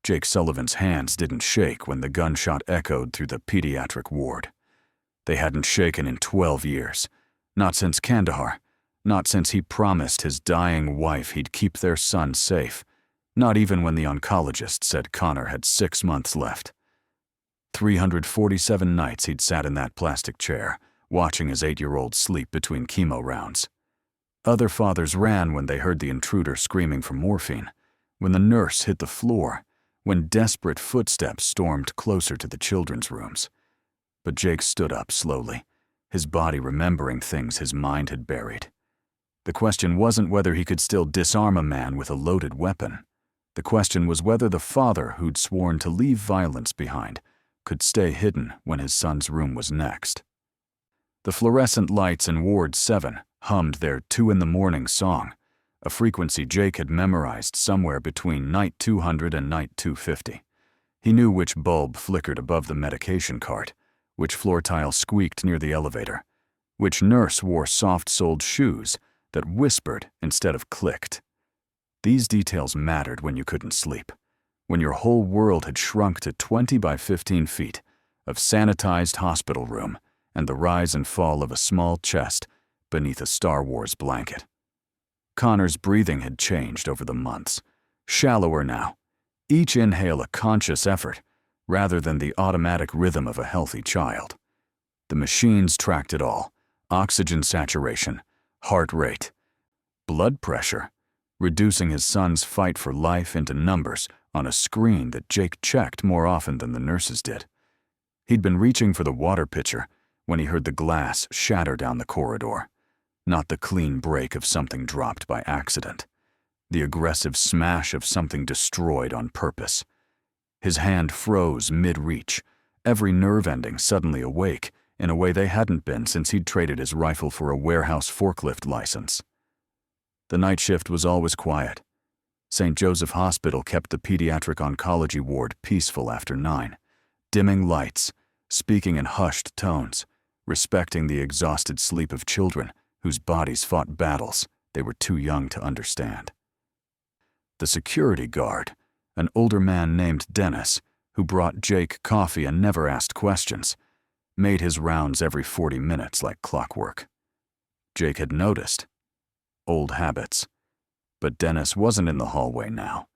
Jake Sullivan's hands didn't shake when the gunshot echoed through the pediatric ward. They hadn't shaken in 12 years. Not since Kandahar. Not since he promised his dying wife he'd keep their son safe. Not even when the oncologist said Connor had 6 months left. 347 nights he'd sat in that plastic chair, watching his 8-year-old sleep between chemo rounds. Other fathers ran when they heard the intruder screaming for morphine, when the nurse hit the floor, when desperate footsteps stormed closer to the children's rooms. But Jake stood up slowly, his body remembering things his mind had buried. The question wasn't whether he could still disarm a man with a loaded weapon. The question was whether the father who'd sworn to leave violence behind could stay hidden when his son's room was next. The fluorescent lights in Ward 7 hummed their 2 in the morning song, a frequency Jake had memorized somewhere between night 200 and night 250. He knew which bulb flickered above the medication cart, which floor tile squeaked near the elevator, which nurse wore soft-soled shoes that whispered instead of clicked. These details mattered when you couldn't sleep, when your whole world had shrunk to 20 by 15 feet of sanitized hospital room and the rise and fall of a small chest beneath a Star Wars blanket. Connor's breathing had changed over the months, shallower now, each inhale a conscious effort rather than the automatic rhythm of a healthy child. The machines tracked it all: oxygen saturation, heart rate, blood pressure, reducing his son's fight for life into numbers on a screen that Jake checked more often than the nurses did. He'd been reaching for the water pitcher when he heard the glass shatter down the corridor, not the clean break of something dropped by accident, the aggressive smash of something destroyed on purpose. His hand froze mid-reach, every nerve ending suddenly awake in a way they hadn't been since he'd traded his rifle for a warehouse forklift license. The night shift was always quiet. St. Joseph Hospital kept the pediatric oncology ward peaceful after 9, dimming lights, speaking in hushed tones, respecting the exhausted sleep of children whose bodies fought battles they were too young to understand. The security guard, an older man named Dennis, who brought Jake coffee and never asked questions, made his rounds every 40 minutes like clockwork. Jake had noticed. Old habits. But Dennis wasn't in the hallway now,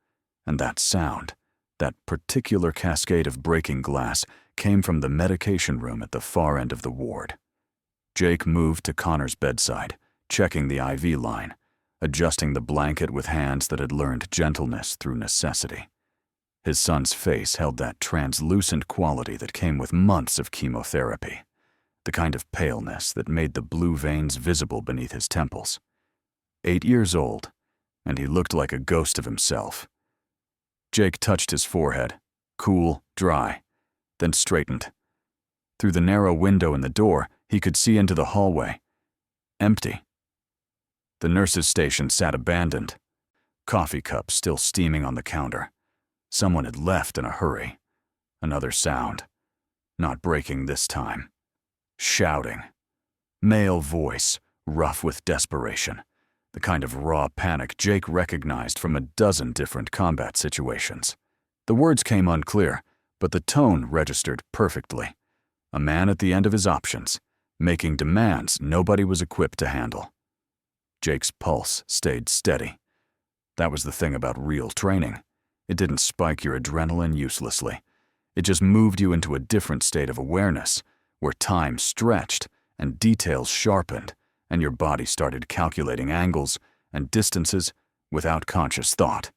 and that sound, that particular cascade of breaking glass, came from the medication room at the far end of the ward. Jake moved to Connor's bedside, checking the IV line, adjusting the blanket with hands that had learned gentleness through necessity. His son's face held that translucent quality that came with months of chemotherapy, the kind of paleness that made the blue veins visible beneath his temples. 8 years old, and he looked like a ghost of himself. Jake touched his forehead, cool, dry, then straightened. Through the narrow window in the door, he could see into the hallway. Empty. The nurse's station sat abandoned, coffee cups still steaming on the counter. Someone had left in a hurry. Another sound. Not breaking this time. Shouting. Male voice, rough with desperation. The kind of raw panic Jake recognized from a dozen different combat situations. The words came unclear, but the tone registered perfectly. A man at the end of his options, making demands nobody was equipped to handle. Jake's pulse stayed steady. That was the thing about real training. It didn't spike your adrenaline uselessly. It just moved you into a different state of awareness, where time stretched and details sharpened, and your body started calculating angles and distances without conscious thought.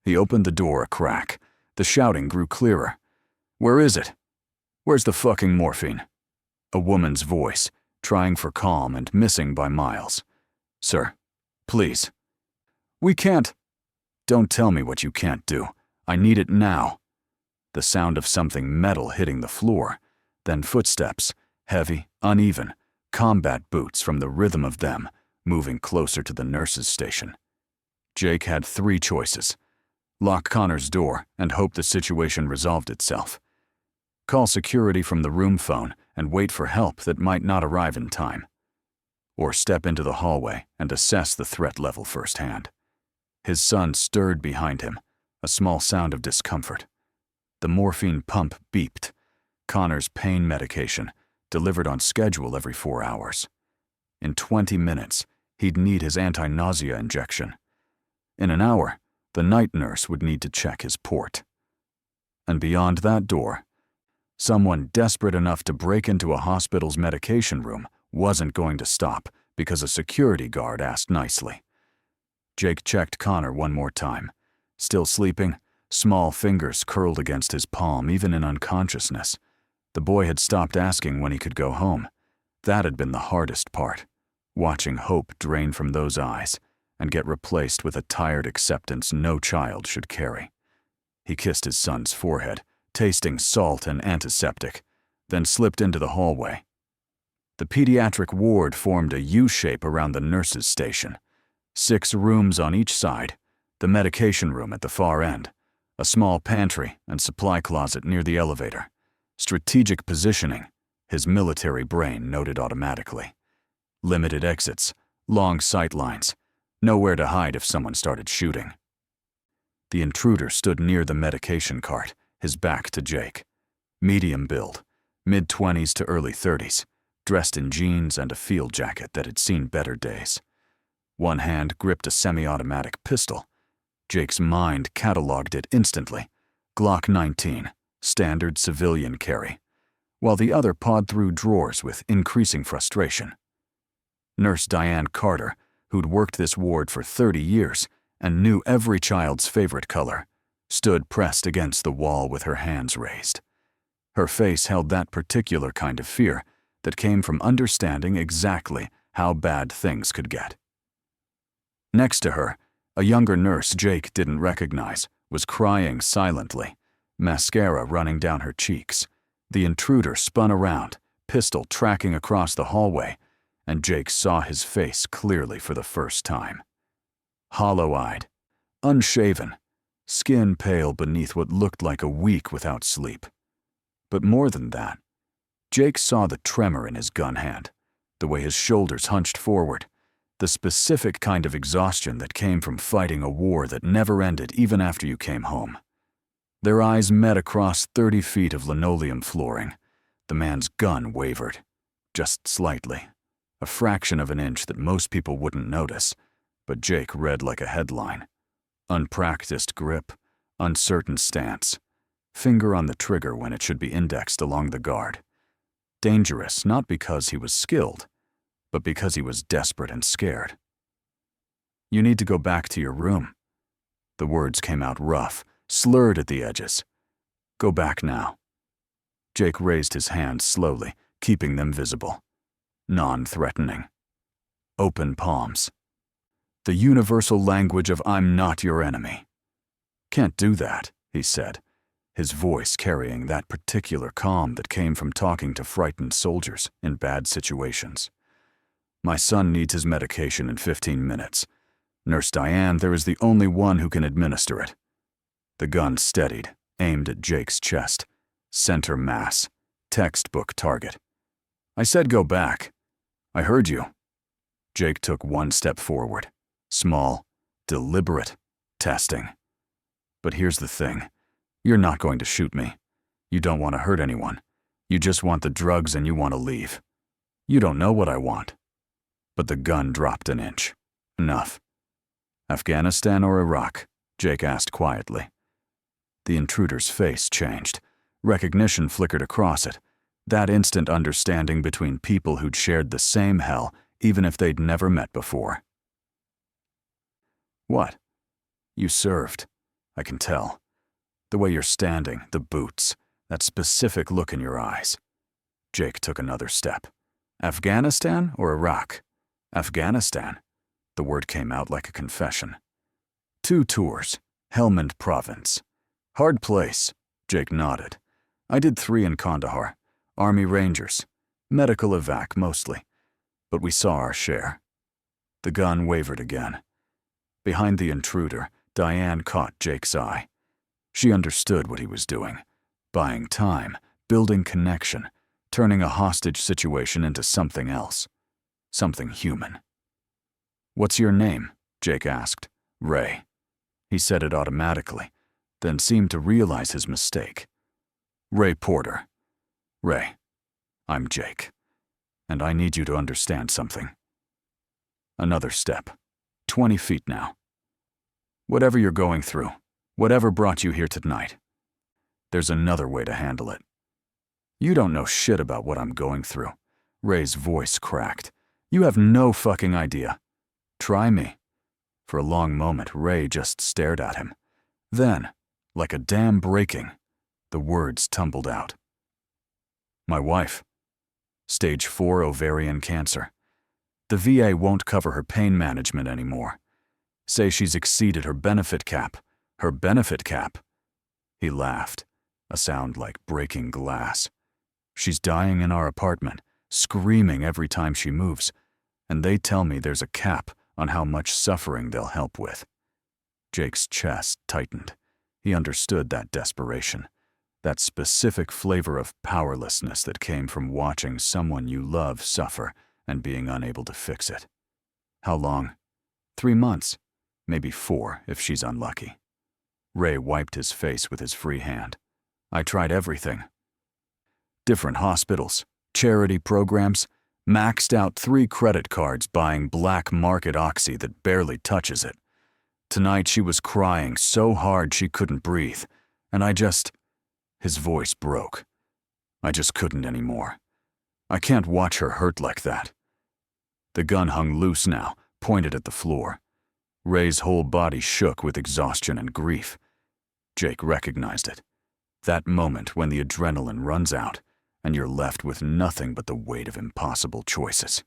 He opened the door a crack. The shouting grew clearer. "Where is it? Where's the fucking morphine?" A woman's voice, trying for calm and missing by miles. "Sir, please." "We can't." "Don't tell me what you can't do. I need it now." The sound of something metal hitting the floor, then footsteps, heavy, uneven, combat boots from the rhythm of them, moving closer to the nurse's station. Jake had 3 choices. Lock Connor's door and hope the situation resolved itself. Call security from the room phone and wait for help that might not arrive in time. Or step into the hallway and assess the threat level firsthand. His son stirred behind him, A small sound of discomfort. The morphine pump beeped. Connor's pain medication, delivered on schedule every 4 hours. In 20 minutes, he'd need his anti-nausea injection. In an hour, the night nurse would need to check his port. And beyond that door, someone desperate enough to break into a hospital's medication room wasn't going to stop because a security guard asked nicely. Jake checked Connor one more time. Still sleeping, small fingers curled against his palm even in unconsciousness. The boy had stopped asking when he could go home. That had been the hardest part, watching hope drain from those eyes and get replaced with a tired acceptance no child should carry. He kissed his son's forehead, tasting salt and antiseptic, then slipped into the hallway. The pediatric ward formed a U-shape around the nurse's station. 6 rooms on each side, the medication room at the far end, a small pantry and supply closet near the elevator. Strategic positioning, his military brain noted automatically. Limited exits, long sight lines, nowhere to hide if someone started shooting. The intruder stood near the medication cart, his back to Jake. Medium build, mid-20s to early 30s, dressed in jeans and a field jacket that had seen better days. One hand gripped a semi-automatic pistol. Jake's mind cataloged it instantly. Glock 19, standard civilian carry, while the other pawed through drawers with increasing frustration. Nurse Diane Carter, who'd worked this ward for 30 years and knew every child's favorite color, stood pressed against the wall with her hands raised. Her face held that particular kind of fear that came from understanding exactly how bad things could get. Next to her, a younger nurse Jake didn't recognize was crying silently, mascara running down her cheeks. The intruder spun around, pistol tracking across the hallway, and Jake saw his face clearly for the first time. Hollow-eyed, unshaven, skin pale beneath what looked like a week without sleep. But more than that, Jake saw the tremor in his gun hand, the way his shoulders hunched forward, the specific kind of exhaustion that came from fighting a war that never ended even after you came home. Their eyes met across 30 feet of linoleum flooring. The man's gun wavered, just slightly, a fraction of an inch that most people wouldn't notice, but Jake read like a headline. Unpracticed grip, uncertain stance, finger on the trigger when it should be indexed along the guard. Dangerous not because he was skilled, but because he was desperate and scared. You need to go back to your room. The words came out rough, slurred at the edges. Go back now. Jake raised his hands slowly, keeping them visible. Non-threatening. Open palms. The universal language of I'm not your enemy. Can't do that, he said, his voice carrying that particular calm that came from talking to frightened soldiers in bad situations. My son needs his medication in 15 minutes. Nurse Diane, there is the only one who can administer it. The gun steadied, aimed at Jake's chest. Center mass. Textbook target. I said go back. I heard you. Jake took one step forward. Small, deliberate, testing. But here's the thing. You're not going to shoot me. You don't want to hurt anyone. You just want the drugs and you want to leave. You don't know what I want. But the gun dropped an inch. Enough. Afghanistan or Iraq? Jake asked quietly. The intruder's face changed. Recognition flickered across it. That instant understanding between people who'd shared the same hell, even if they'd never met before. What? You served. I can tell. The way you're standing, the boots, that specific look in your eyes. Jake took another step. Afghanistan or Iraq? Afghanistan. The word came out like a confession. 2 tours. Helmand Province. Hard place. Jake nodded. I did 3 in Kandahar. Army Rangers. Medical evac mostly. But we saw our share. The gun wavered again. Behind the intruder, Diane caught Jake's eye. She understood what he was doing. Buying time, building connection, turning a hostage situation into something else. Something human. What's your name? Jake asked. Ray. He said it automatically, then seemed to realize his mistake. "Ray Porter." "Ray, I'm Jake, and I need you to understand something." Another step. 20 feet now. "Whatever you're going through, whatever brought you here tonight, there's another way to handle it." "You don't know shit about what I'm going through." Ray's voice cracked. "You have no fucking idea. Try me." For a long moment, Ray just stared at him. Then, like a dam breaking, the words tumbled out. "My wife. Stage 4 ovarian cancer. The VA won't cover her pain management anymore. Say she's exceeded her benefit cap. Her benefit cap." He laughed, a sound like breaking glass. "She's dying in our apartment, screaming every time she moves, and they tell me there's a cap on how much suffering they'll help with." Jake's chest tightened. He understood that desperation, that specific flavor of powerlessness that came from watching someone you love suffer and being unable to fix it. "How long?" 3 months, maybe 4 if she's unlucky. Ray wiped his face with his free hand. "I tried everything. Different hospitals, charity programs, maxed out 3 credit cards buying black market oxy that barely touches it. Tonight she was crying so hard she couldn't breathe, and His voice broke. "I just couldn't anymore. I can't watch her hurt like that." The gun hung loose now, pointed at the floor. Ray's whole body shook with exhaustion and grief. Jake recognized it. That moment when the adrenaline runs out and you're left with nothing but the weight of impossible choices.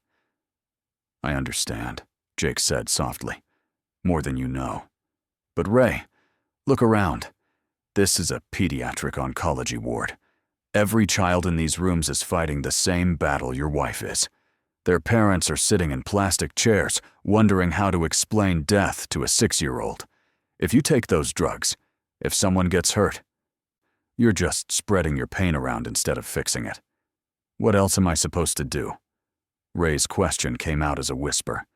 "I understand," Jake said softly. "More than you know. But Ray, look around. This is a pediatric oncology ward. Every child in these rooms is fighting the same battle your wife is. Their parents are sitting in plastic chairs, wondering how to explain death to a 6-year-old. If you take those drugs, if someone gets hurt, you're just spreading your pain around instead of fixing it. What else am I supposed to do?" Ray's question came out as a whisper.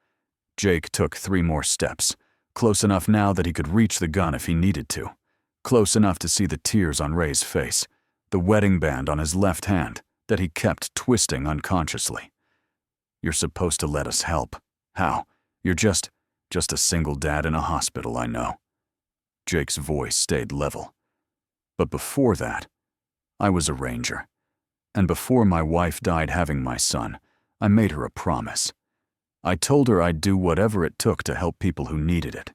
Jake took 3 more steps, close enough now that he could reach the gun if he needed to, close enough to see the tears on Ray's face, the wedding band on his left hand that he kept twisting unconsciously. "You're supposed to let us help. How? You're just a single dad in a hospital, I know." Jake's voice stayed level. "But before that, I was a ranger. And before my wife died having my son, I made her a promise. I told her I'd do whatever it took to help people who needed it,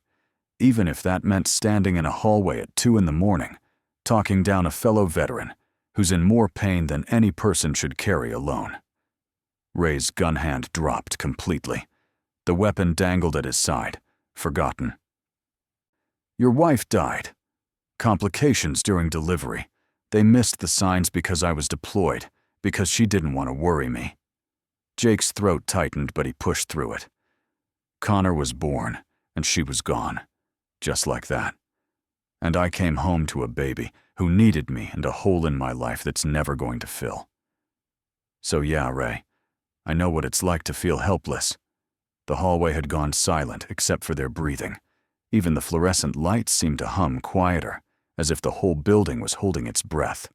even if that meant standing in a hallway at 2 in the morning, talking down a fellow veteran who's in more pain than any person should carry alone." Ray's gun hand dropped completely. The weapon dangled at his side, forgotten. "Your wife died. Complications during delivery. They missed the signs because I was deployed, because she didn't want to worry me." Jake's throat tightened, but he pushed through it. "Connor was born, and she was gone. Just like that. And I came home to a baby who needed me and a hole in my life that's never going to fill. So yeah, Ray, I know what it's like to feel helpless." The hallway had gone silent except for their breathing. Even the fluorescent lights seemed to hum quieter, as if the whole building was holding its breath.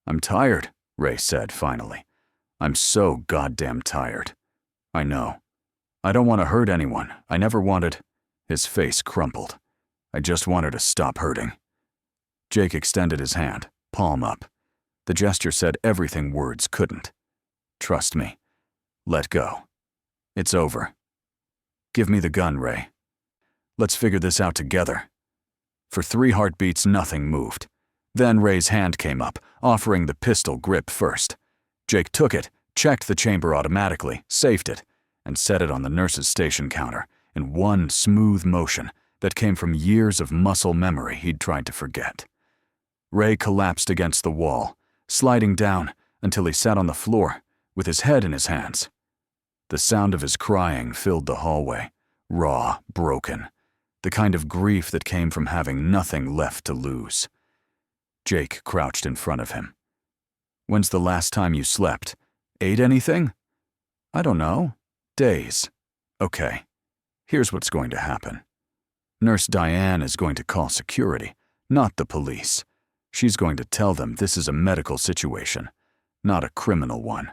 "I'm tired," Ray said finally. "I'm so goddamn tired. I know. I don't want to hurt anyone. I never wanted—" His face crumpled. "I just want her to stop hurting." Jake extended his hand, palm up. The gesture said everything words couldn't. "Trust me. Let go. It's over. Give me the gun, Ray. Let's figure this out together." For 3 heartbeats, nothing moved. Then Ray's hand came up, offering the pistol grip first. Jake took it, checked the chamber automatically, safed it, and set it on the nurse's station counter in one smooth motion that came from years of muscle memory he'd tried to forget. Ray collapsed against the wall, sliding down until he sat on the floor with his head in his hands. The sound of his crying filled the hallway, raw, broken, the kind of grief that came from having nothing left to lose. Jake crouched in front of him. "When's the last time you slept? Ate anything?" "I don't know. Days." "Okay. Here's what's going to happen. Nurse Diane is going to call security, Not the police. She's going to tell them this is a medical situation, not a criminal one.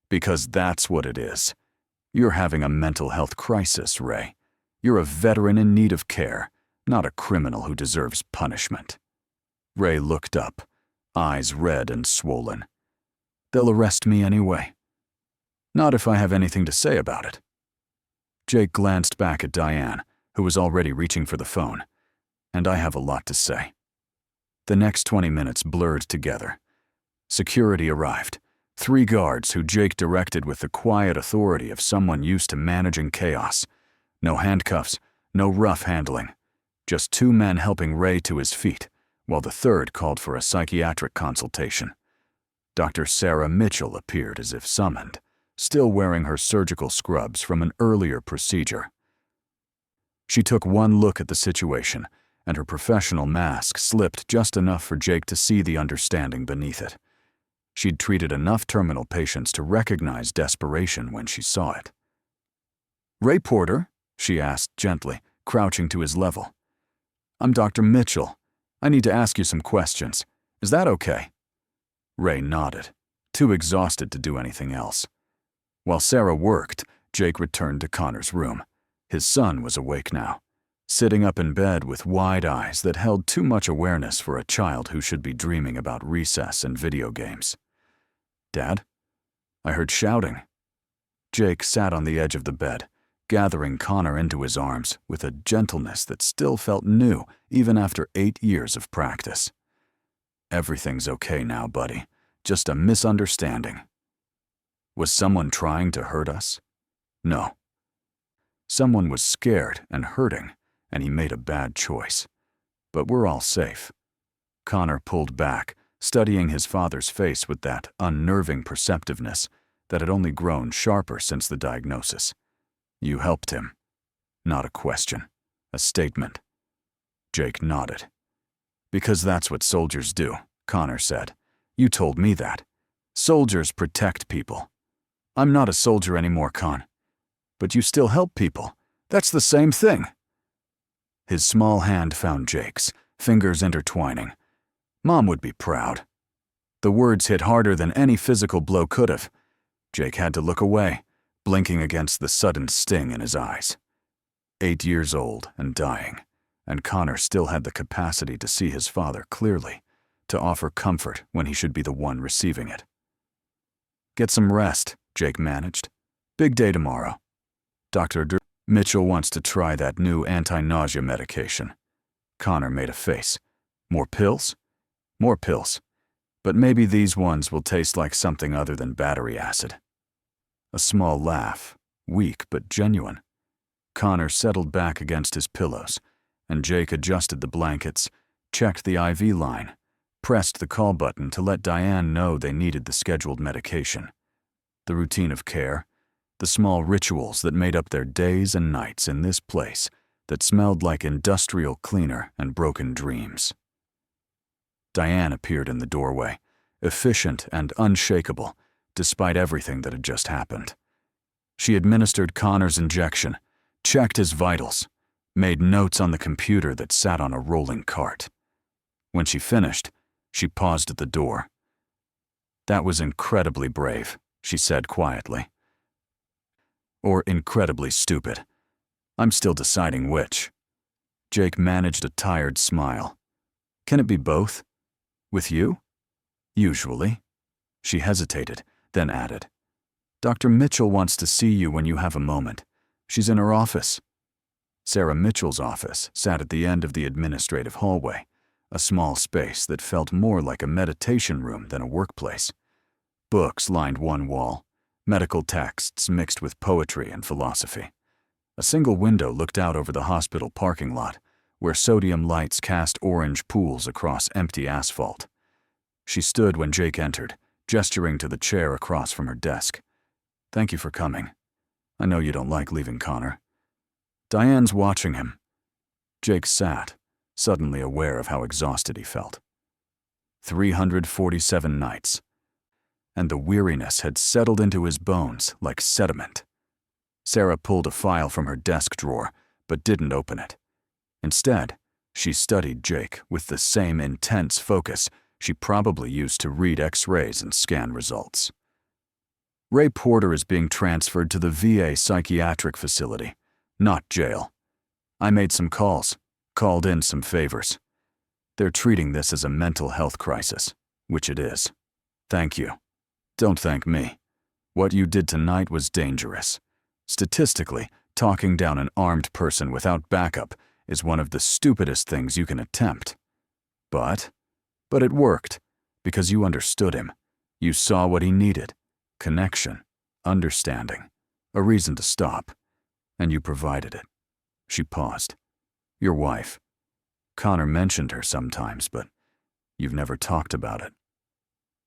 Because that's what it is. You're having a mental health crisis, Ray. You're a veteran in need of care, not a criminal who deserves punishment. Ray looked up, eyes red and swollen. They'll arrest me anyway. Not if I have anything to say about it. Jake glanced back at Diane, who was already reaching for the phone. And I have a lot to say. The next 20 minutes blurred together. Security arrived. 3 guards who Jake directed with the quiet authority of someone used to managing chaos. No handcuffs, no rough handling. Just 2 men helping Ray to his feet, while the third called for a psychiatric consultation. Dr. Sarah Mitchell appeared as if summoned, still wearing her surgical scrubs from an earlier procedure. She took one look at the situation, and her professional mask slipped just enough for Jake to see the understanding beneath it. She'd treated enough terminal patients to recognize desperation when she saw it. "Ray Porter?" she asked gently, crouching to his level. "I'm Dr. Mitchell. I need to ask you some questions. Is that okay?" Ray nodded, too exhausted to do anything else. While Sarah worked, Jake returned to Connor's room. His son was awake now, sitting up in bed with wide eyes that held too much awareness for a child who should be dreaming about recess and video games. "Dad? I heard shouting." Jake sat on the edge of the bed, gathering Connor into his arms with a gentleness that still felt new even after 8 years of practice. "Everything's okay now, buddy. Just a misunderstanding." "Was someone trying to hurt us?" "No. Someone was scared and hurting, and he made a bad choice. But we're all safe." Connor pulled back, studying his father's face with that unnerving perceptiveness that had only grown sharper since the diagnosis. "You helped him." Not a question, a statement. Jake nodded. "Because that's what soldiers do," Connor said. "You told me that. Soldiers protect people." "I'm not a soldier anymore, Con." "But you still help people. That's the same thing." His small hand found Jake's, fingers intertwining. "Mom would be proud." The words hit harder than any physical blow could have. Jake had to look away, blinking against the sudden sting in his eyes. 8 years old and dying, and Connor still had the capacity to see his father clearly, to offer comfort when he should be the one receiving it. "Get some rest," Jake managed. "Big day tomorrow. Dr. Mitchell wants to try that new anti-nausea medication." Connor made a face. "More pills?" "More pills. But maybe these ones will taste like something other than battery acid." A small laugh, weak but genuine. Connor settled back against his pillows, and Jake adjusted the blankets, checked the IV line, pressed the call button to let Diane know they needed the scheduled medication. The routine of care, the small rituals that made up their days and nights in this place that smelled like industrial cleaner and broken dreams. Diane appeared in the doorway, efficient and unshakable, despite everything that had just happened. She administered Connor's injection, checked his vitals, made notes on the computer that sat on a rolling cart. When she finished, she paused at the door. "That was incredibly brave," she said quietly. "Or incredibly stupid. I'm still deciding which." Jake managed a tired smile. "Can it be both? With you?" "Usually." She hesitated, then added, "Dr. Mitchell wants to see you when you have a moment. She's in her office." Sarah Mitchell's office sat at the end of the administrative hallway, a small space that felt more like a meditation room than a workplace. Books lined one wall, medical texts mixed with poetry and philosophy. A single window looked out over the hospital parking lot, where sodium lights cast orange pools across empty asphalt. She stood when Jake entered, gesturing to the chair across from her desk. "Thank you for coming. I know you don't like leaving Connor." "Diane's watching him." Jake sat, suddenly aware of how exhausted he felt. 347 nights. And the weariness had settled into his bones like sediment. Sarah pulled a file from her desk drawer, but didn't open it. Instead, She studied Jake with the same intense focus she probably used to read X-rays and scan results. Ray Porter is being transferred to the VA psychiatric facility, not jail. I made some calls, called in some favors. They're treating this as a mental health crisis, which it is. Thank you. Don't thank me. What you did tonight was dangerous. Statistically, talking down an armed person without backup is one of the stupidest things you can attempt. But it worked, because you understood him. You saw what he needed. Connection, understanding, a reason to stop. And you provided it. She paused. Your wife. Connor mentioned her sometimes, but you've never talked about it.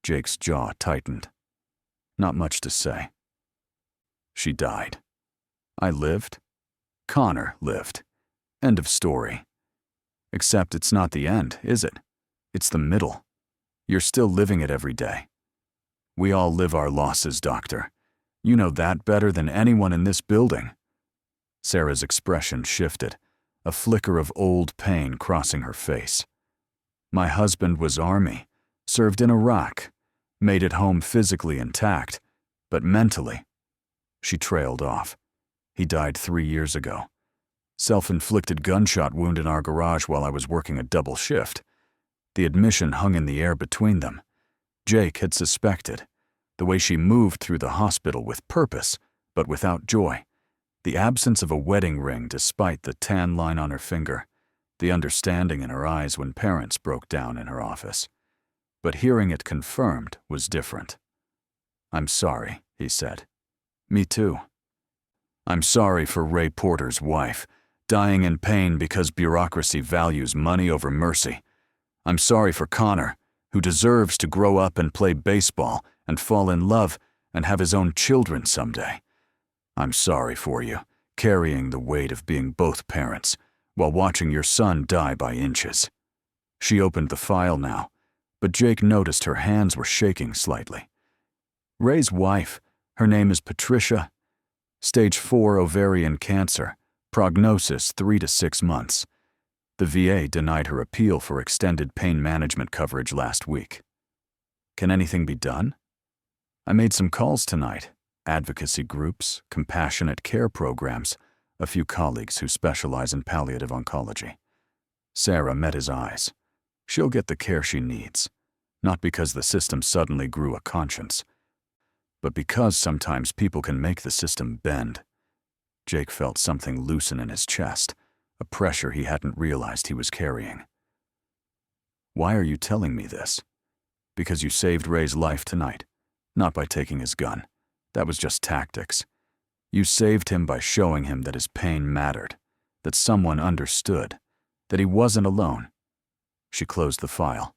Jake's jaw tightened. Not much to say. She died. I lived. Connor lived. End of story. Except it's not the end, is it? It's the middle. You're still living it every day. We all live our losses, Doctor. You know that better than anyone in this building. Sarah's expression shifted, a flicker of old pain crossing her face. My husband was Army, served in Iraq, made it home physically intact, but mentally. She trailed off. He died 3 years ago. Self-inflicted gunshot wound in our garage while I was working a double shift. The admission hung in the air between them. Jake had suspected. The way she moved through the hospital with purpose, but without joy. The absence of a wedding ring despite the tan line on her finger. The understanding in her eyes when parents broke down in her office. But hearing it confirmed was different. I'm sorry, he said. Me too. I'm sorry for Ray Porter's wife, dying in pain because bureaucracy values money over mercy. I'm sorry for Connor, who deserves to grow up and play baseball and fall in love and have his own children someday. I'm sorry for you, carrying the weight of being both parents while watching your son die by inches. She opened the file now, but Jake noticed her hands were shaking slightly. Ray's wife, her name is Patricia. Stage 4 ovarian cancer, prognosis 3 to 6 months. The VA denied her appeal for extended pain management coverage last week. Can anything be done? I made some calls tonight. Advocacy groups, compassionate care programs, a few colleagues who specialize in palliative oncology. Sarah met his eyes. She'll get the care she needs, not because the system suddenly grew a conscience, but because sometimes people can make the system bend. Jake felt something loosen in his chest, a pressure he hadn't realized he was carrying. Why are you telling me this? Because you saved Ray's life tonight, not by taking his gun. That was just tactics. You saved him by showing him that his pain mattered, that someone understood, that he wasn't alone. She closed the file.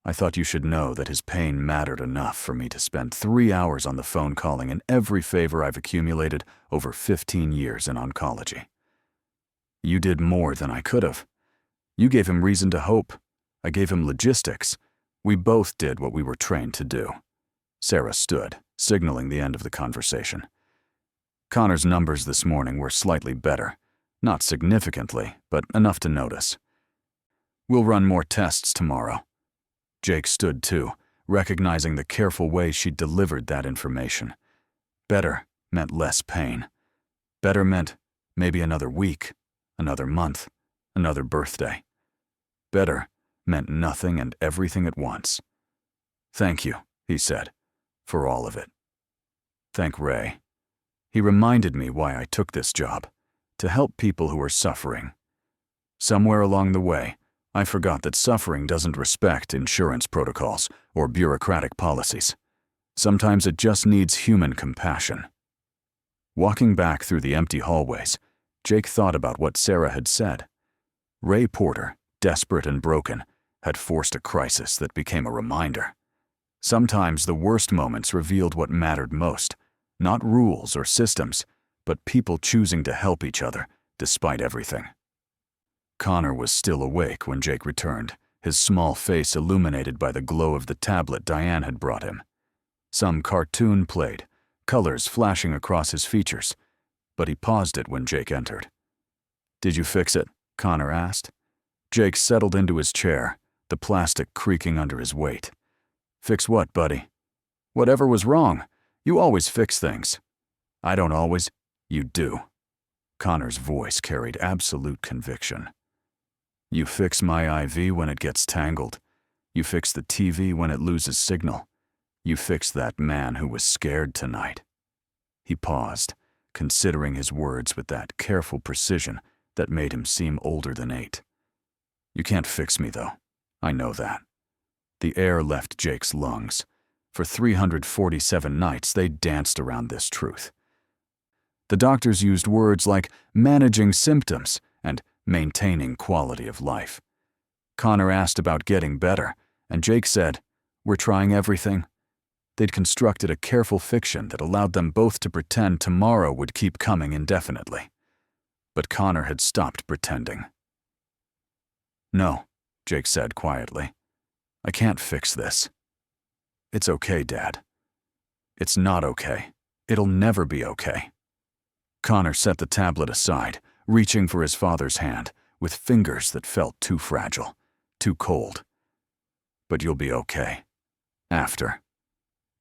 I thought you should know that his pain mattered enough for me to spend 3 hours on the phone calling in every favor I've accumulated over 15 years in oncology. You did more than I could have. You gave him reason to hope. I gave him logistics. We both did what we were trained to do. Sarah stood, signaling the end of the conversation. Connor's numbers this morning were slightly better. Not significantly, but enough to notice. We'll run more tests tomorrow. Jake stood too, recognizing the careful way she delivered that information. Better meant less pain. Better meant maybe another week, another month, another birthday. Better meant nothing and everything at once. Thank you, he said, for all of it. Thank Ray. He reminded me why I took this job, to help people who are suffering. Somewhere along the way, I forgot that suffering doesn't respect insurance protocols or bureaucratic policies. Sometimes it just needs human compassion. Walking back through the empty hallways, Jake thought about what Sarah had said. Ray Porter, desperate and broken, had forced a crisis that became a reminder. Sometimes the worst moments revealed what mattered most, not rules or systems, but people choosing to help each other despite everything. Connor was still awake when Jake returned, his small face illuminated by the glow of the tablet Diane had brought him. Some cartoon played, colors flashing across his features, but he paused it when Jake entered. Did you fix it? Connor asked. Jake settled into his chair, the plastic creaking under his weight. Fix what, buddy? Whatever was wrong. You always fix things. I don't always. You do. Connor's voice carried absolute conviction. You fix my IV when it gets tangled. You fix the TV when it loses signal. You fix that man who was scared tonight. He paused, considering his words with that careful precision that made him seem older than 8. You can't fix me, though. I know that. The air left Jake's lungs. For 347 nights, they danced around this truth. The doctors used words like managing symptoms and maintaining quality of life. Connor asked about getting better, and Jake said, "We're trying everything." They'd constructed a careful fiction that allowed them both to pretend tomorrow would keep coming indefinitely. But Connor had stopped pretending. "No," Jake said quietly. "I can't fix this." "It's okay, Dad." "It's not okay. It'll never be okay." Connor set the tablet aside, reaching for his father's hand, with fingers that felt too fragile, too cold. "But you'll be okay. After.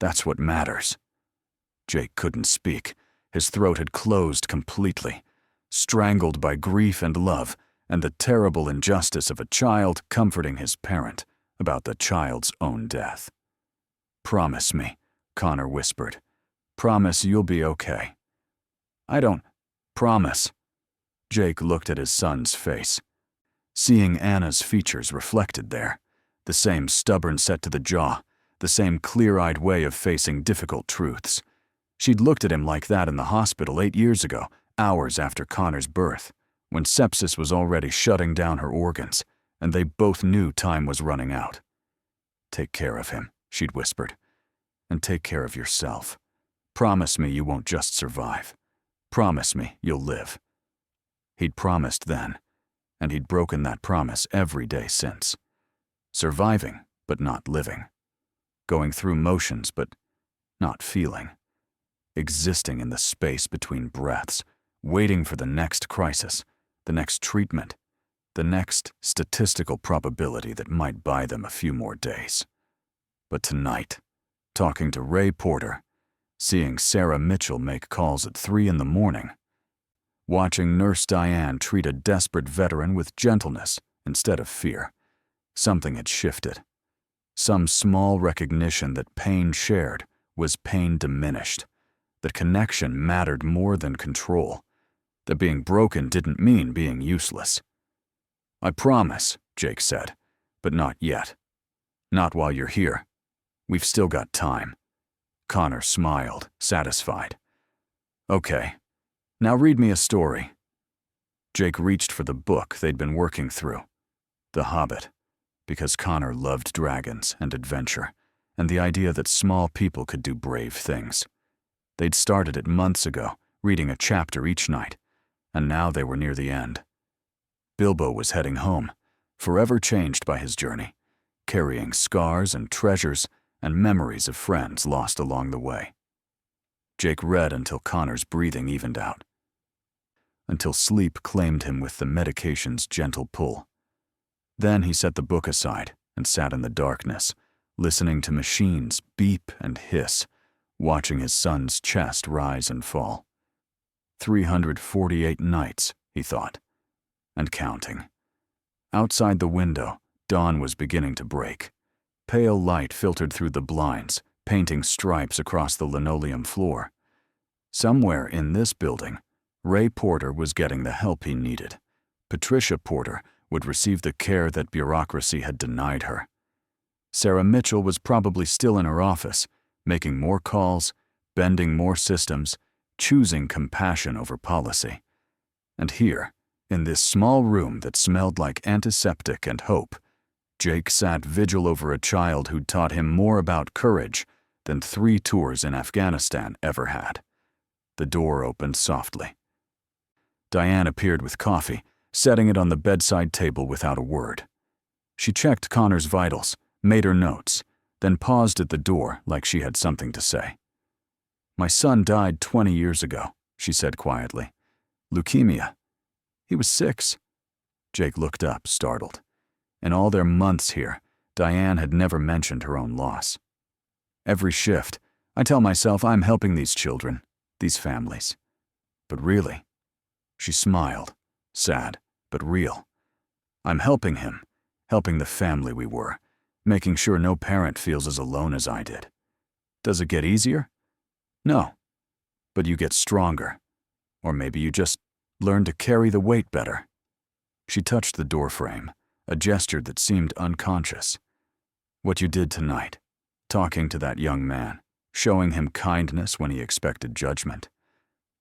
That's what matters." Jake couldn't speak. His throat had closed completely, strangled by grief and love, and the terrible injustice of a child comforting his parent about the child's own death. "Promise me," Connor whispered. "Promise you'll be okay." "I don't promise." Jake looked at his son's face, seeing Anna's features reflected there, the same stubborn set to the jaw, the same clear-eyed way of facing difficult truths. She'd looked at him like that in the hospital 8 years ago, hours after Connor's birth, when sepsis was already shutting down her organs, and they both knew time was running out. "Take care of him," she'd whispered, "and take care of yourself. Promise me you won't just survive. Promise me you'll live." He'd promised then, and he'd broken that promise every day since. Surviving, but not living. Going through motions, but not feeling. Existing in the space between breaths, waiting for the next crisis, the next treatment, the next statistical probability that might buy them a few more days. But tonight, talking to Ray Porter, seeing Sarah Mitchell make calls at 3 in the morning, watching Nurse Diane treat a desperate veteran with gentleness instead of fear, something had shifted. Some small recognition that pain shared was pain diminished, that connection mattered more than control, that being broken didn't mean being useless. "I promise," Jake said, "but not yet. Not while you're here. We've still got time." Connor smiled, satisfied. "Okay, now read me a story." Jake reached for the book they'd been working through, The Hobbit, because Connor loved dragons and adventure, and the idea that small people could do brave things. They'd started it months ago, reading a chapter each night, and now they were near the end. Bilbo was heading home, forever changed by his journey, carrying scars and treasures and memories of friends lost along the way. Jake read until Connor's breathing evened out, until sleep claimed him with the medication's gentle pull. Then he set the book aside and sat in the darkness, listening to machines beep and hiss, watching his son's chest rise and fall. 348 nights, he thought, and counting. Outside the window, dawn was beginning to break. Pale light filtered through the blinds, painting stripes across the linoleum floor. Somewhere in this building, Ray Porter was getting the help he needed. Patricia Porter would receive the care that bureaucracy had denied her. Sarah Mitchell was probably still in her office, making more calls, bending more systems, choosing compassion over policy. And here, in this small room that smelled like antiseptic and hope, Jake sat vigil over a child who'd taught him more about courage than 3 tours in Afghanistan ever had. The door opened softly. Diane appeared with coffee, setting it on the bedside table without a word. She checked Connor's vitals, made her notes, then paused at the door like she had something to say. "My son died 20 years ago," she said quietly. "Leukemia. He was 6. Jake looked up, startled. In all their months here, Diane had never mentioned her own loss. Every shift, I tell myself I'm helping these children, these families. But really, she smiled, sad, but real. I'm helping him, helping the family we were, making sure no parent feels as alone as I did. Does it get easier? No. But you get stronger. Or maybe you just learn to carry the weight better. She touched the doorframe, a gesture that seemed unconscious. What you did tonight, talking to that young man, showing him kindness when he expected judgment.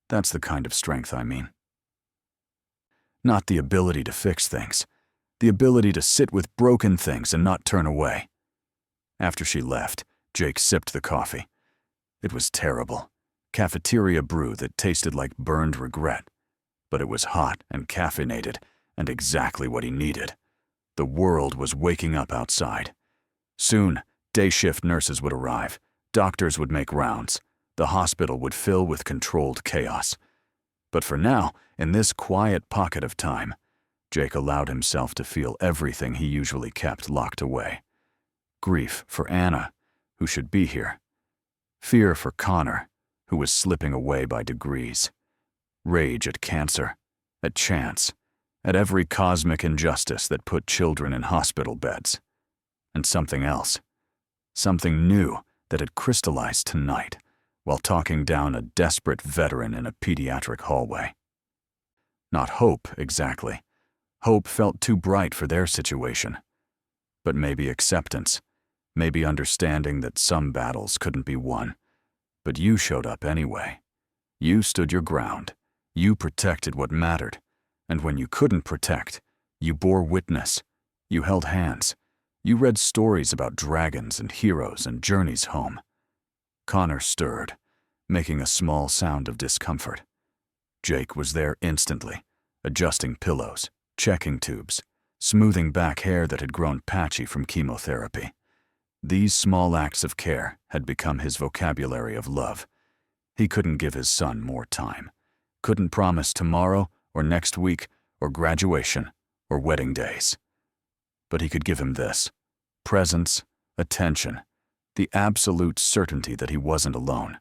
That's the kind of strength I mean. Not the ability to fix things, the ability to sit with broken things and not turn away. After she left, Jake sipped the coffee. It was terrible. Cafeteria brew that tasted like burned regret. But it was hot and caffeinated, and exactly what he needed. The world was waking up outside. Soon, day shift nurses would arrive, doctors would make rounds, the hospital would fill with controlled chaos. But for now, in this quiet pocket of time, Jake allowed himself to feel everything he usually kept locked away. Grief for Anna, who should be here. Fear for Connor, who was slipping away by degrees. Rage at cancer, at chance, at every cosmic injustice that put children in hospital beds. And something else, something new that had crystallized tonight while talking down a desperate veteran in a pediatric hallway. Not hope, exactly. Hope felt too bright for their situation. But maybe acceptance, maybe understanding that some battles couldn't be won. But you showed up anyway. You stood your ground. You protected what mattered. And when you couldn't protect, you bore witness. You held hands. You read stories about dragons and heroes and journeys home. Connor stirred, making a small sound of discomfort. Jake was there instantly, adjusting pillows, checking tubes, smoothing back hair that had grown patchy from chemotherapy. These small acts of care had become his vocabulary of love. He couldn't give his son more time, couldn't promise tomorrow or next week or graduation or wedding days. But he could give him this: presence, attention, the absolute certainty that he wasn't alone.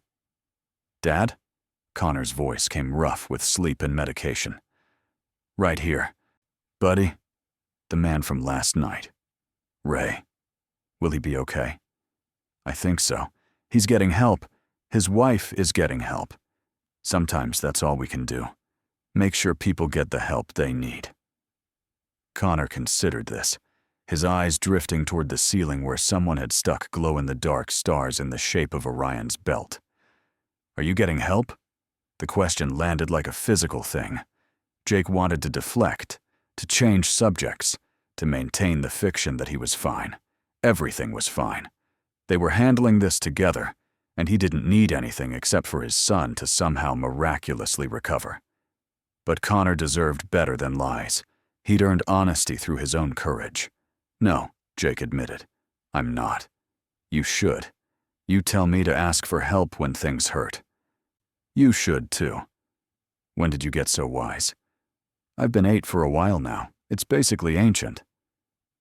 "Dad?" Connor's voice came rough with sleep and medication. "Right here. Buddy?" The man from last night. "Ray. Will he be okay?" "I think so. He's getting help. His wife is getting help. Sometimes that's all we can do. Make sure people get the help they need." Connor considered this, his eyes drifting toward the ceiling where someone had stuck glow-in-the-dark stars in the shape of Orion's belt. "Are you getting help?" The question landed like a physical thing. Jake wanted to deflect, to change subjects, to maintain the fiction that he was fine. Everything was fine. They were handling this together, and he didn't need anything except for his son to somehow miraculously recover. But Connor deserved better than lies. He'd earned honesty through his own courage. "No," Jake admitted. "I'm not. You should. You tell me to ask for help when things hurt. You should, too. When did you get so wise?" "I've been 8 for a while now. It's basically ancient."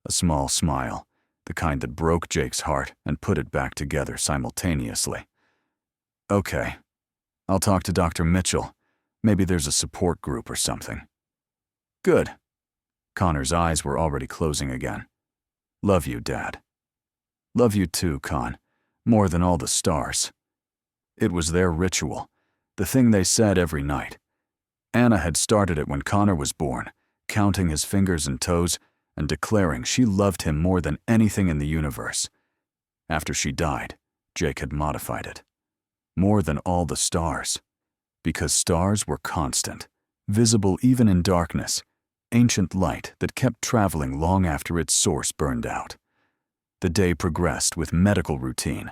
A small smile, the kind that broke Jake's heart and put it back together simultaneously. "Okay. I'll talk to Dr. Mitchell. Maybe there's a support group or something." "Good." Connor's eyes were already closing again. "Love you, Dad." "Love you too, Con. More than all the stars." It was their ritual, the thing they said every night. Anna had started it when Connor was born, counting his fingers and toes and declaring she loved him more than anything in the universe. After she died, Jake had modified it. More than all the stars. Because stars were constant, visible even in darkness, ancient light that kept traveling long after its source burned out. The day progressed with medical routine,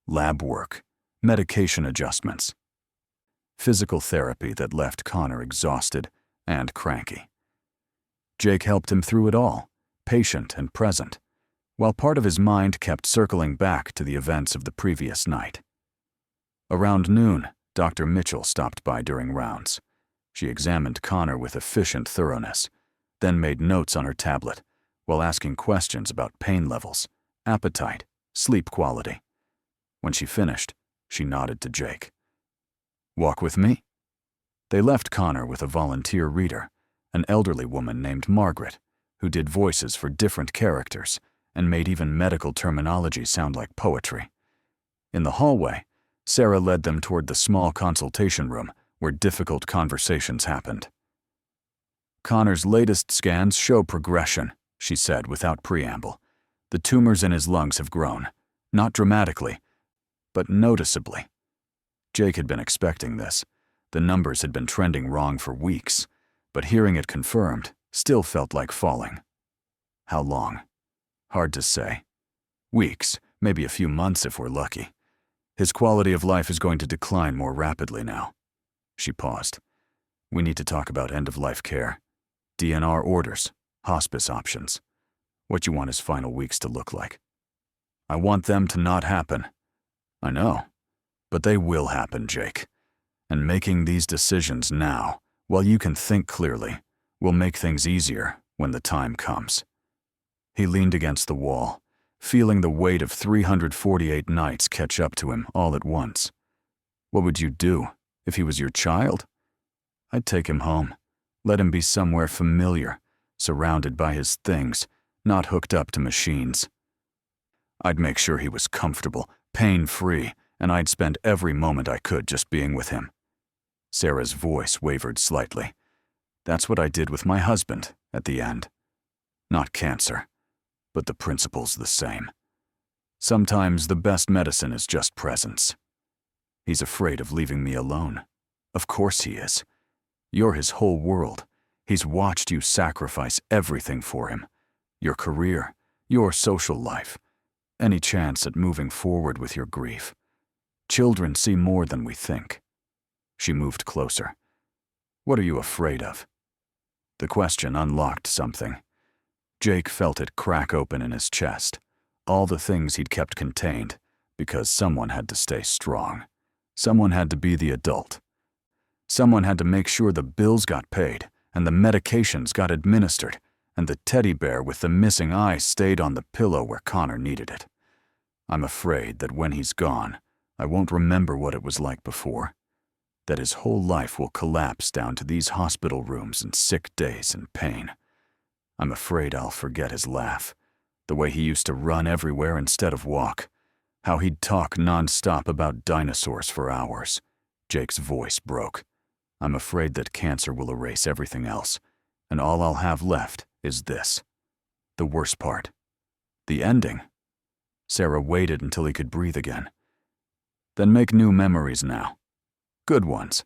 lab work, medication adjustments, physical therapy that left Connor exhausted and cranky. Jake helped him through it all, patient and present, while part of his mind kept circling back to the events of the previous night. Around noon, Dr. Mitchell stopped by during rounds. She examined Connor with efficient thoroughness, then made notes on her tablet, while asking questions about pain levels, appetite, sleep quality. When she finished, she nodded to Jake. "Walk with me?" They left Connor with a volunteer reader, an elderly woman named Margaret, who did voices for different characters and made even medical terminology sound like poetry. In the hallway, Sarah led them toward the small consultation room where difficult conversations happened. "Connor's latest scans show progression," she said without preamble. "The tumors in his lungs have grown, not dramatically, but noticeably." Jake had been expecting this. The numbers had been trending wrong for weeks, but hearing it confirmed still felt like falling. How long? Hard to say. Weeks, maybe a few months if we're lucky. His quality of life is going to decline more rapidly now. She paused. "We need to talk about end-of-life care. DNR orders, hospice options. What you want his final weeks to look like." "I want them to not happen." "I know, but they will happen, Jake. And making these decisions now, while you can think clearly, will make things easier when the time comes." He leaned against the wall, feeling the weight of 348 nights catch up to him all at once. "What would you do if he was your child?" "I'd take him home, let him be somewhere familiar, surrounded by his things, not hooked up to machines. I'd make sure he was comfortable, pain-free, and I'd spend every moment I could just being with him." Sarah's voice wavered slightly. "That's what I did with my husband at the end. Not cancer, but the principle's the same. Sometimes the best medicine is just presence. He's afraid of leaving me alone. Of course he is. You're his whole world. He's watched you sacrifice everything for him. Your career, your social life, any chance at moving forward with your grief. Children see more than we think." She moved closer. "What are you afraid of?" The question unlocked something. Jake felt it crack open in his chest, all the things he'd kept contained, because someone had to stay strong. Someone had to be the adult. Someone had to make sure the bills got paid, and the medications got administered, and the teddy bear with the missing eye stayed on the pillow where Connor needed it. "I'm afraid that when he's gone, I won't remember what it was like before. That his whole life will collapse down to these hospital rooms and sick days and pain. I'm afraid I'll forget his laugh, the way he used to run everywhere instead of walk, how he'd talk non-stop about dinosaurs for hours." Jake's voice broke. "I'm afraid that cancer will erase everything else, and all I'll have left is this. The worst part. The ending." Sarah waited until he could breathe again. "Then make new memories now. Good ones.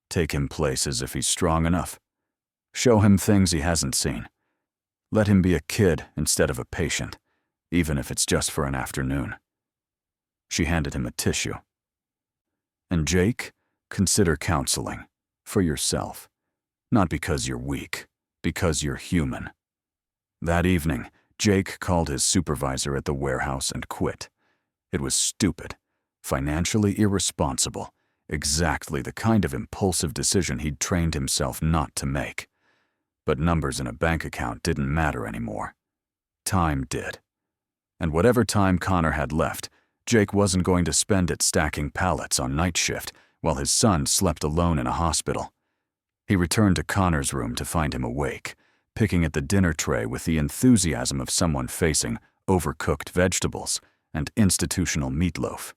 Take him places if he's strong enough. Show him things he hasn't seen. Let him be a kid instead of a patient, even if it's just for an afternoon." She handed him a tissue. "And Jake, consider counseling. For yourself. Not because you're weak, because you're human." That evening, Jake called his supervisor at the warehouse and quit. It was stupid, financially irresponsible, exactly the kind of impulsive decision he'd trained himself not to make. But numbers in a bank account didn't matter anymore. Time did. And whatever time Connor had left, Jake wasn't going to spend it stacking pallets on night shift while his son slept alone in a hospital. He returned to Connor's room to find him awake, picking at the dinner tray with the enthusiasm of someone facing overcooked vegetables and institutional meatloaf.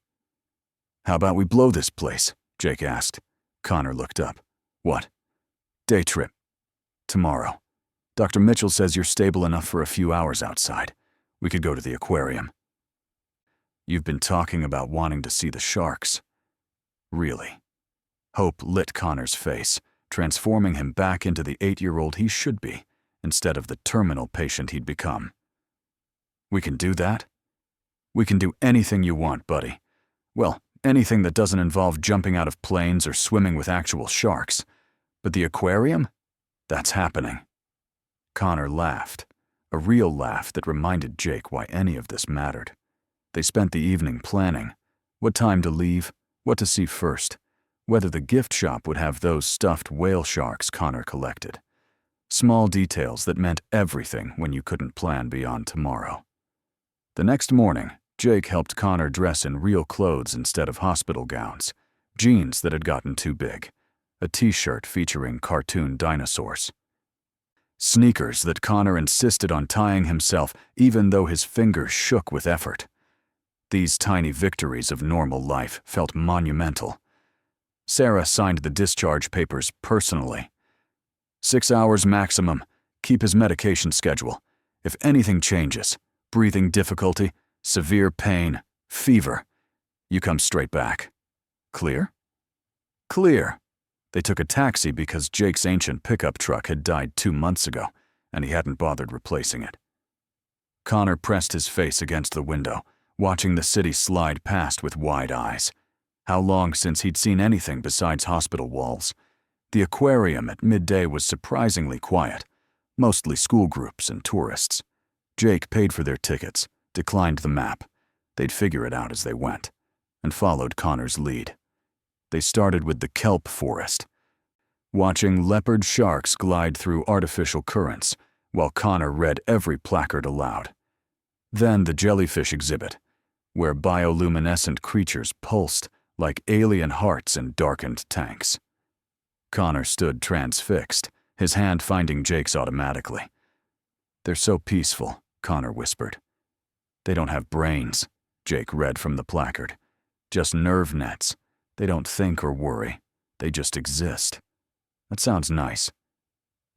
"How about we blow this place?" Jake asked. Connor looked up. "What?" "Day trip. Tomorrow. Dr. Mitchell says you're stable enough for a few hours outside. We could go to the aquarium." "You've been talking about wanting to see the sharks." "Really?" Hope lit Connor's face, transforming him back into the 8-year-old he should be, instead of the terminal patient he'd become. "We can do that?" "We can do anything you want, buddy. Well, anything that doesn't involve jumping out of planes or swimming with actual sharks. But the aquarium? That's happening." Connor laughed, a real laugh that reminded Jake why any of this mattered. They spent the evening planning. What time to leave, what to see first, whether the gift shop would have those stuffed whale sharks Connor collected. Small details that meant everything when you couldn't plan beyond tomorrow. The next morning, Jake helped Connor dress in real clothes instead of hospital gowns, jeans that had gotten too big, a t-shirt featuring cartoon dinosaurs, sneakers that Connor insisted on tying himself even though his fingers shook with effort. These tiny victories of normal life felt monumental. Sarah signed the discharge papers personally. 6 hours maximum, keep his medication schedule. If anything changes, breathing difficulty, severe pain, fever, you come straight back. Clear? Clear. They took a taxi because Jake's ancient pickup truck had died 2 months ago, and he hadn't bothered replacing it. Connor pressed his face against the window, watching the city slide past with wide eyes. How long since he'd seen anything besides hospital walls? The aquarium at midday was surprisingly quiet, mostly school groups and tourists. Jake paid for their tickets, declined the map. They'd figure it out as they went, and followed Connor's lead. They started with the kelp forest, watching leopard sharks glide through artificial currents, while Connor read every placard aloud. Then the jellyfish exhibit, where bioluminescent creatures pulsed like alien hearts in darkened tanks. Connor stood transfixed, his hand finding Jake's automatically. "They're so peaceful," Connor whispered. "They don't have brains," Jake read from the placard. "Just nerve nets. They don't think or worry. They just exist." That sounds nice.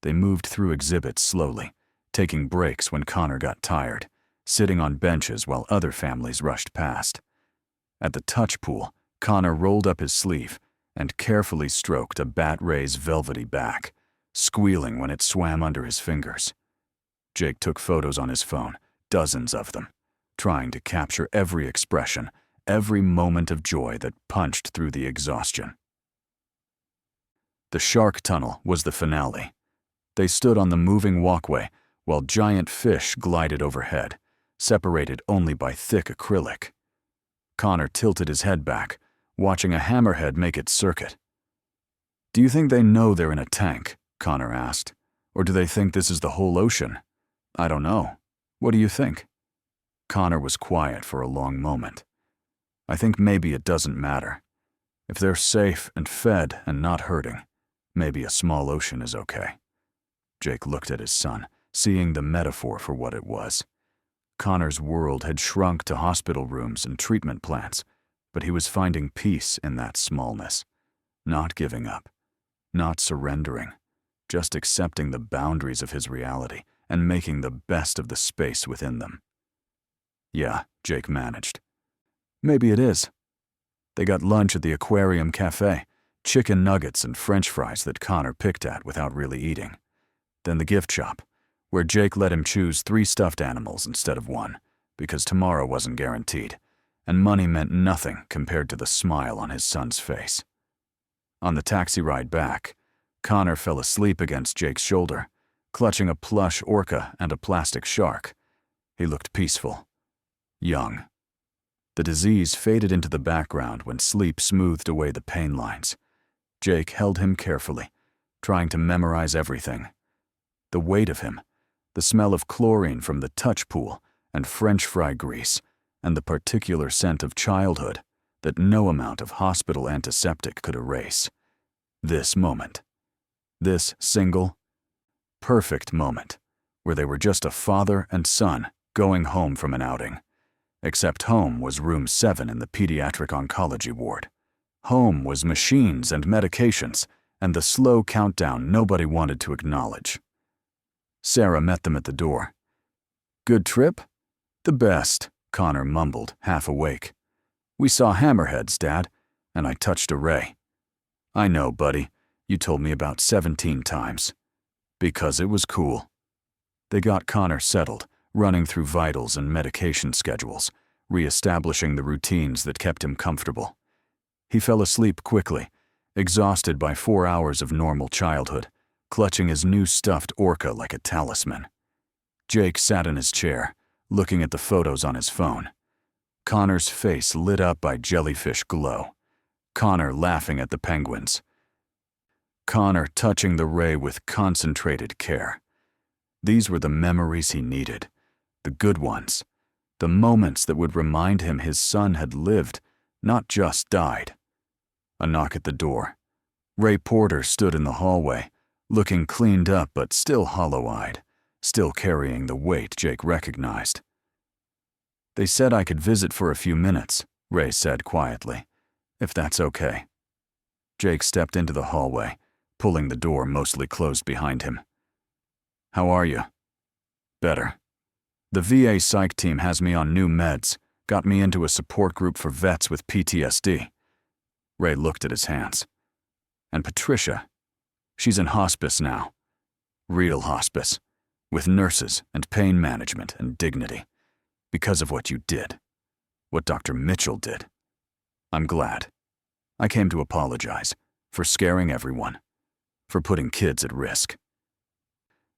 They moved through exhibits slowly, taking breaks when Connor got tired, sitting on benches while other families rushed past. At the touch pool, Connor rolled up his sleeve and carefully stroked a bat ray's velvety back, squealing when it swam under his fingers. Jake took photos on his phone, dozens of them, trying to capture every expression, every moment of joy that punched through the exhaustion. The shark tunnel was the finale. They stood on the moving walkway while giant fish glided overhead, separated only by thick acrylic. Connor tilted his head back, watching a hammerhead make its circuit. "Do you think they know they're in a tank?" Connor asked. "Or do they think this is the whole ocean?" "I don't know. What do you think?" Connor was quiet for a long moment. "I think maybe it doesn't matter. If they're safe and fed and not hurting, maybe a small ocean is okay." Jake looked at his son, seeing the metaphor for what it was. Connor's world had shrunk to hospital rooms and treatment plants, but he was finding peace in that smallness, not giving up, not surrendering, just accepting the boundaries of his reality and making the best of the space within them. "Yeah," Jake managed. "Maybe it is." They got lunch at the aquarium cafe, chicken nuggets and French fries that Connor picked at without really eating. Then the gift shop, where Jake let him choose 3 stuffed animals instead of 1, because tomorrow wasn't guaranteed, and money meant nothing compared to the smile on his son's face. On the taxi ride back, Connor fell asleep against Jake's shoulder, clutching a plush orca and a plastic shark. He looked peaceful, young. The disease faded into the background when sleep smoothed away the pain lines. Jake held him carefully, trying to memorize everything. The weight of him, the smell of chlorine from the touch pool and French fry grease, and the particular scent of childhood that no amount of hospital antiseptic could erase. This moment. This single, perfect moment, where they were just a father and son going home from an outing. Except home was room 7 in the pediatric oncology ward. Home was machines and medications, and the slow countdown nobody wanted to acknowledge. Sarah met them at the door. "Good trip?" "The best," Connor mumbled, half awake. "We saw hammerheads, Dad, and I touched a ray." "I know, buddy. You told me about 17 times. Because it was cool." They got Connor settled, running through vitals and medication schedules, re-establishing the routines that kept him comfortable. He fell asleep quickly, exhausted by 4 hours of normal childhood, clutching his new stuffed orca like a talisman. Jake sat in his chair, looking at the photos on his phone. Connor's face lit up by jellyfish glow. Connor laughing at the penguins. Connor touching the ray with concentrated care. These were the memories he needed, the good ones, the moments that would remind him his son had lived, not just died. A knock at the door. Ray Porter stood in the hallway, looking cleaned up but still hollow-eyed, still carrying the weight Jake recognized. "They said I could visit for a few minutes," Ray said quietly, "if that's okay." Jake stepped into the hallway, pulling the door mostly closed behind him. "How are you?" "Better. The VA psych team has me on new meds, got me into a support group for vets with PTSD. Ray looked at his hands. "And Patricia, she's in hospice now. Real hospice, with nurses and pain management and dignity, because of what you did, what Dr. Mitchell did. I'm glad. I came to apologize for scaring everyone, for putting kids at risk.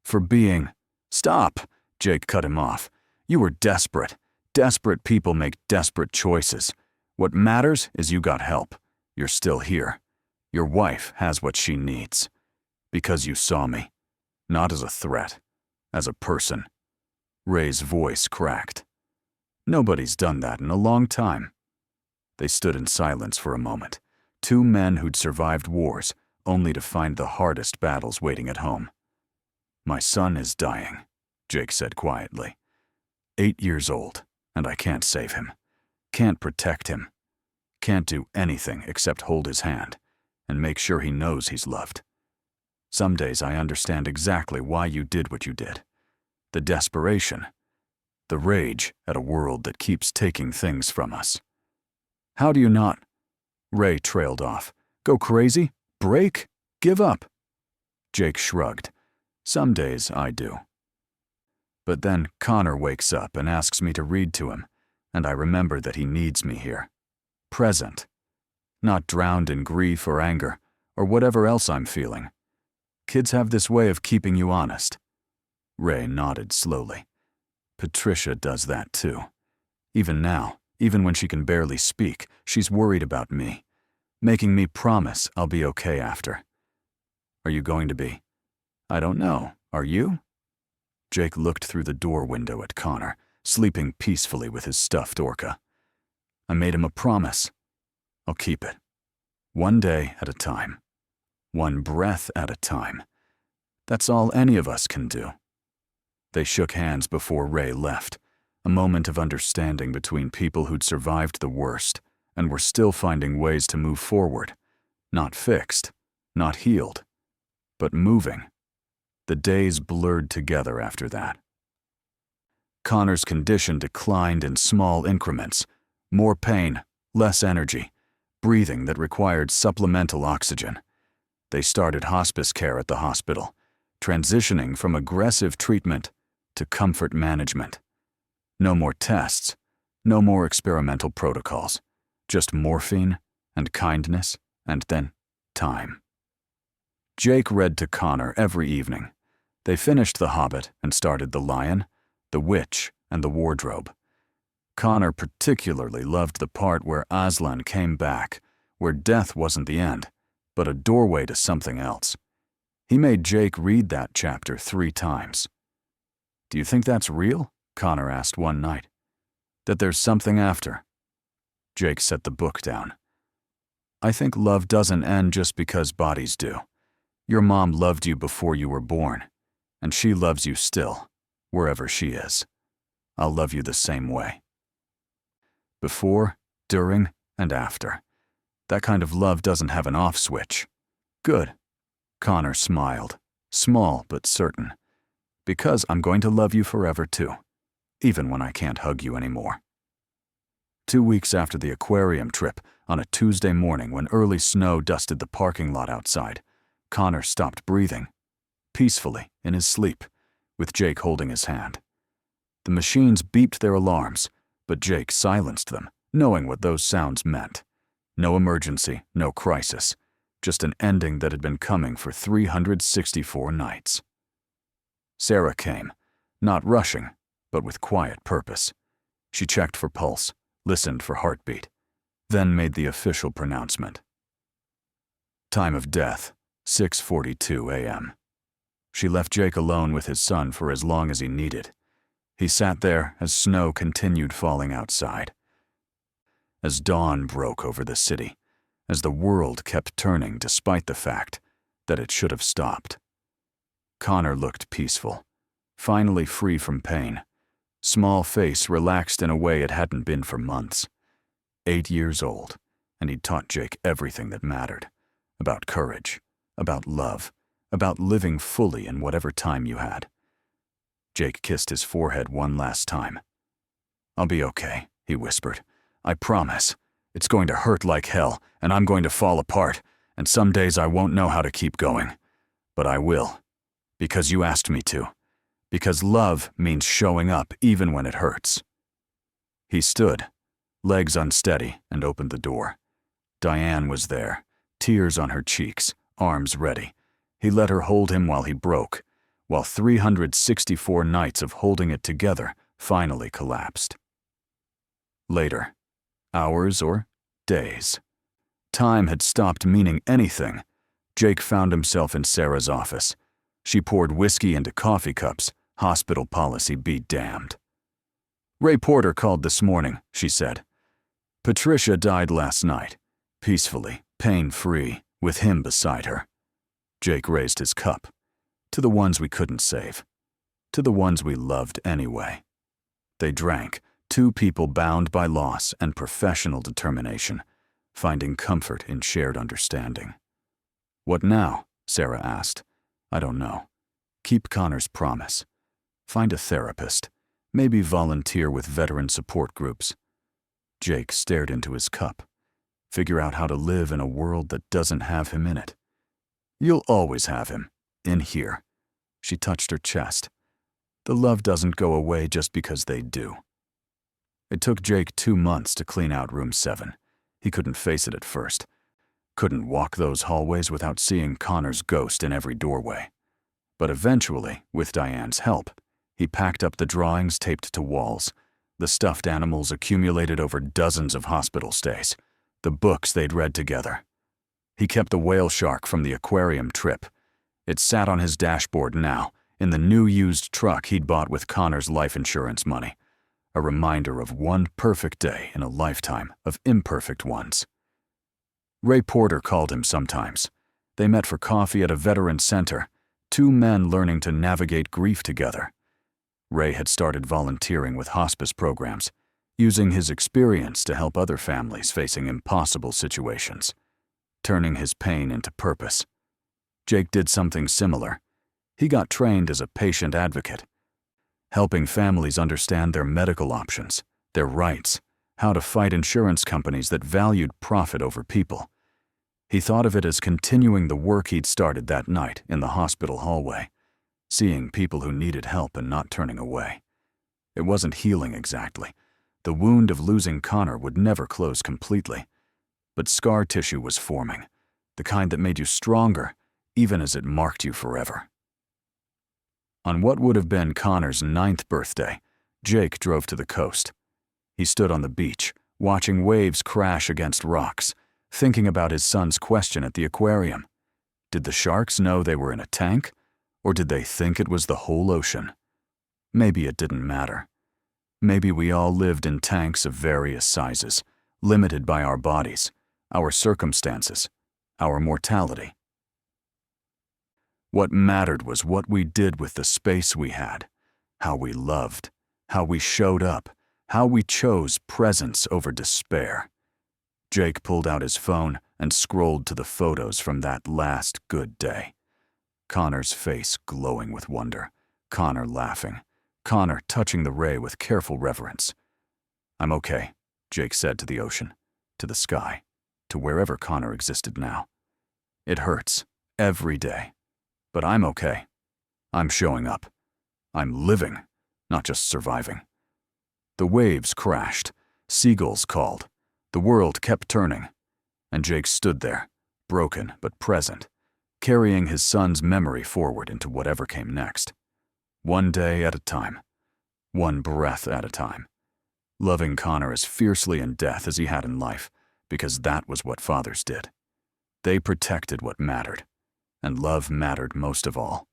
For being—" "Stop!" Jake cut him off. "You were desperate. Desperate people make desperate choices. What matters is you got help. You're still here. Your wife has what she needs. Because you saw me. Not as a threat. As a person." Ray's voice cracked. "Nobody's done that in a long time." They stood in silence for a moment. Two men who'd survived wars, only to find the hardest battles waiting at home. "My son is dying," Jake said quietly. 8 years old, and I can't save him. Can't protect him. Can't do anything except hold his hand and make sure he knows he's loved. Some days I understand exactly why you did what you did. The desperation. The rage at a world that keeps taking things from us. How do you not—" Ray trailed off. "Go crazy? Break? Give up?" Jake shrugged. "Some days I do. But then Connor wakes up and asks me to read to him, and I remember that he needs me here. Present. Not drowned in grief or anger, or whatever else I'm feeling. Kids have this way of keeping you honest." Ray nodded slowly. "Patricia does that too. Even now, even when she can barely speak, she's worried about me, making me promise I'll be okay after. Are you going to be? I don't know. Are you?" Jake looked through the door window at Connor, sleeping peacefully with his stuffed orca. "I made him a promise. I'll keep it. One day at a time. One breath at a time. That's all any of us can do." They shook hands before Ray left, a moment of understanding between people who'd survived the worst and were still finding ways to move forward. Not fixed, not healed, but moving. The days blurred together after that. Connor's condition declined in small increments. More pain, less energy, breathing that required supplemental oxygen. They started hospice care at the hospital, transitioning from aggressive treatment to comfort management. No more tests, no more experimental protocols, just morphine and kindness and then time. Jake read to Connor every evening. They finished The Hobbit and started The Lion, The Witch, and The Wardrobe. Connor particularly loved the part where Aslan came back, where death wasn't the end, but a doorway to something else. He made Jake read that chapter 3 times. "Do you think that's real?" Connor asked one night. "That there's something after?" Jake set the book down. "I think love doesn't end just because bodies do. Your mom loved you before you were born, and she loves you still, wherever she is. I'll love you the same way. Before, during, and after. That kind of love doesn't have an off switch." "Good." Connor smiled, small but certain. "Because I'm going to love you forever too, even when I can't hug you anymore." 2 weeks after the aquarium trip, on a Tuesday morning when early snow dusted the parking lot outside, Connor stopped breathing, peacefully in his sleep, with Jake holding his hand. The machines beeped their alarms, but Jake silenced them, knowing what those sounds meant. No emergency, no crisis, just an ending that had been coming for 364 nights. Sarah came, not rushing, but with quiet purpose. She checked for pulse, listened for heartbeat, then made the official pronouncement. "Time of death, 6:42 a.m. She left Jake alone with his son for as long as he needed. He sat there as snow continued falling outside. As dawn broke over the city, as the world kept turning despite the fact that it should have stopped. Connor looked peaceful, finally free from pain, small face relaxed in a way it hadn't been for months. 8 years old, and he'd taught Jake everything that mattered, about courage, about love, about living fully in whatever time you had. Jake kissed his forehead one last time. "I'll be okay," he whispered. "I promise. It's going to hurt like hell, and I'm going to fall apart, and some days I won't know how to keep going. But I will. Because you asked me to. Because love means showing up even when it hurts." He stood, legs unsteady, and opened the door. Diane was there, tears on her cheeks, arms ready. He let her hold him while he broke, while 364 nights of holding it together finally collapsed. Later, hours or days. Time had stopped meaning anything. Jake found himself in Sarah's office. She poured whiskey into coffee cups. Hospital policy be damned. "Ray Porter called this morning," she said. "Patricia died last night, peacefully, pain-free, with him beside her." Jake raised his cup. "To the ones we couldn't save. To the ones we loved anyway." They drank, two people bound by loss and professional determination, finding comfort in shared understanding. "What now?" Sarah asked. "I don't know. Keep Connor's promise. Find a therapist. Maybe volunteer with veteran support groups." Jake stared into his cup. "Figure out how to live in a world that doesn't have him in it." "You'll always have him. In here." She touched her chest. "The love doesn't go away just because they do." It took Jake 2 months to clean out room 7. He couldn't face it at first. Couldn't walk those hallways without seeing Connor's ghost in every doorway. But eventually, with Diane's help, he packed up the drawings taped to walls, the stuffed animals accumulated over dozens of hospital stays, the books they'd read together. He kept the whale shark from the aquarium trip. It sat on his dashboard now, in the new used truck he'd bought with Connor's life insurance money. A reminder of one perfect day in a lifetime of imperfect ones. Ray Porter called him sometimes. They met for coffee at a veteran center, 2 men learning to navigate grief together. Ray had started volunteering with hospice programs, using his experience to help other families facing impossible situations, turning his pain into purpose. Jake did something similar. He got trained as a patient advocate, helping families understand their medical options, their rights, how to fight insurance companies that valued profit over people. He thought of it as continuing the work he'd started that night in the hospital hallway, seeing people who needed help and not turning away. It wasn't healing exactly. The wound of losing Connor would never close completely, but scar tissue was forming, the kind that made you stronger, even as it marked you forever. On what would have been Connor's 9th birthday, Jake drove to the coast. He stood on the beach, watching waves crash against rocks, thinking about his son's question at the aquarium. Did the sharks know they were in a tank, or did they think it was the whole ocean? Maybe it didn't matter. Maybe we all lived in tanks of various sizes, limited by our bodies, our circumstances, our mortality. What mattered was what we did with the space we had, how we loved, how we showed up, how we chose presence over despair. Jake pulled out his phone and scrolled to the photos from that last good day. Connor's face glowing with wonder, Connor laughing, Connor touching the ray with careful reverence. "I'm okay," Jake said to the ocean, to the sky, to wherever Connor existed now. "It hurts, every day. But I'm okay. I'm showing up. I'm living, not just surviving." The waves crashed. Seagulls called. The world kept turning. And Jake stood there, broken but present, carrying his son's memory forward into whatever came next. One day at a time. One breath at a time. Loving Connor as fiercely in death as he had in life, because that was what fathers did. They protected what mattered. and love mattered most of all.